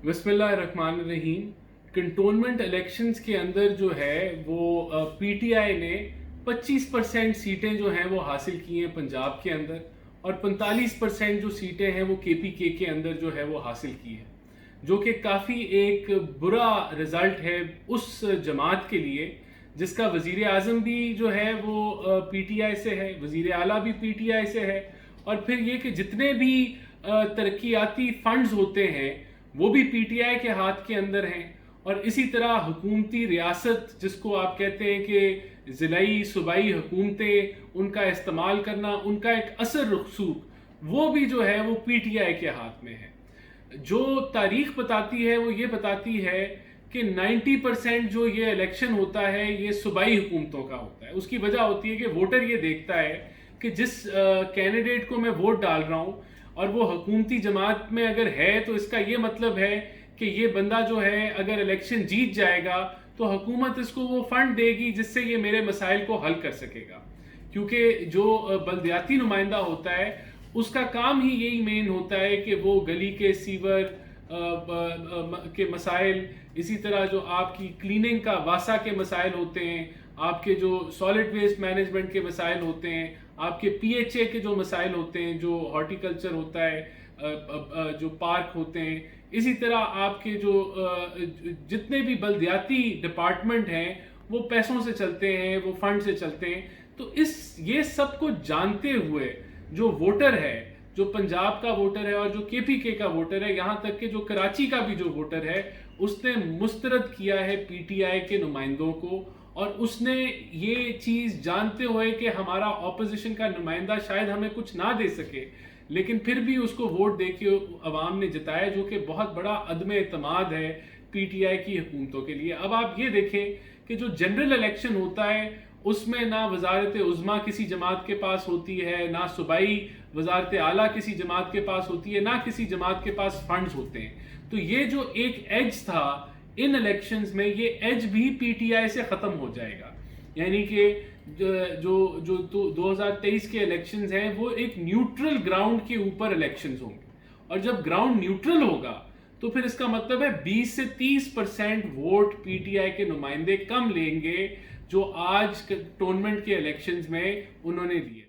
बिस्मिल्लाहिर्रहमानिर्रहीम। Cantonment elections के अंदर जो है वो पीटीआई ने 25% सीटें जो हैं वो हासिल की हैं पंजाब के अंदर, और 45% जो सीटें हैं वो केपीके के अंदर जो है वो हासिल की है, जो कि काफ़ी एक बुरा रिज़ल्ट है उस जमात के लिए जिसका वज़ीर आज़म भी जो है वो पीटीआई से है, वज़ीर आला भी पीटीआई से है, और फिर ये कि जितने भी तरक्याती फंड्स होते हैं वो भी पीटीआई के हाथ के अंदर हैं। और इसी तरह हुकूमती रियासत, जिसको आप कहते हैं कि ज़िलाई सूबाई हुकूमतें, उनका इस्तेमाल करना, उनका एक असर रसूख, वो भी जो है वो पीटीआई के हाथ में है। जो तारीख बताती है वो ये बताती है कि 90% जो ये इलेक्शन होता है ये सूबाई हुकूमतों का होता है। उसकी वजह होती है कि वोटर ये देखता है कि जिस कैंडिडेट को मैं वोट डाल रहा हूँ और वो हुकूमती जमात में अगर है तो इसका ये मतलब है कि ये बंदा जो है अगर इलेक्शन जीत जाएगा तो हुकूमत इसको वो फंड देगी जिससे ये मेरे मसाइल को हल कर सकेगा। क्योंकि जो बल्दियाती नुमाइंदा होता है उसका काम ही यही मेन होता है कि वो गली के सीवर के मसाइल, इसी तरह जो आपकी क्लीनिंग का वासा के मसाइल होते हैं, आपके जो सॉलिड वेस्ट मैनेजमेंट के मसाइल होते हैं, आपके पीएचए के जो मसाइल होते हैं, जो हॉर्टिकल्चर होता है, जो पार्क होते हैं, इसी तरह आपके जो जितने भी बल्दियाती डिपार्टमेंट हैं वो पैसों से चलते हैं, वो फंड से चलते हैं। तो ये सब को जानते हुए जो वोटर है, जो पंजाब का वोटर है और जो केपीके का वोटर है, यहाँ तक कि जो कराची का भी जो वोटर है, उसने मुस्तरद किया है पीटीआई के नुमाइंदों को। और उसने ये चीज़ जानते हुए कि हमारा ऑपोजिशन का नुमाइंदा शायद हमें कुछ ना दे सके, लेकिन फिर भी उसको वोट दे के अवाम ने जिताया, जो कि बहुत बड़ा अदम एतमाद है पीटीआई की हुकूमतों के लिए। अब आप ये देखें कि जो जनरल इलेक्शन होता है उसमें ना वजारत उज़्मा किसी जमात के पास होती है, ना सूबाई वजारत आला किसी जमात के पास होती है, ना किसी जमात के पास फंड्स होते हैं। तो ये जो एक एज था इन इलेक्शंस में, ये एज भी पीटीआई से ख़त्म हो जाएगा। यानी कि जो 2023 के इलेक्शंस हैं वो एक न्यूट्रल ग्राउंड के ऊपर इलेक्शंस होंगे, और जब ग्राउंड न्यूट्रल होगा तो फिर इसका मतलब है 20 से 30% वोट पीटीआई के नुमाइंदे कम लेंगे जो आज टूर्नामेंट के इलेक्शंस में उन्होंने लिए।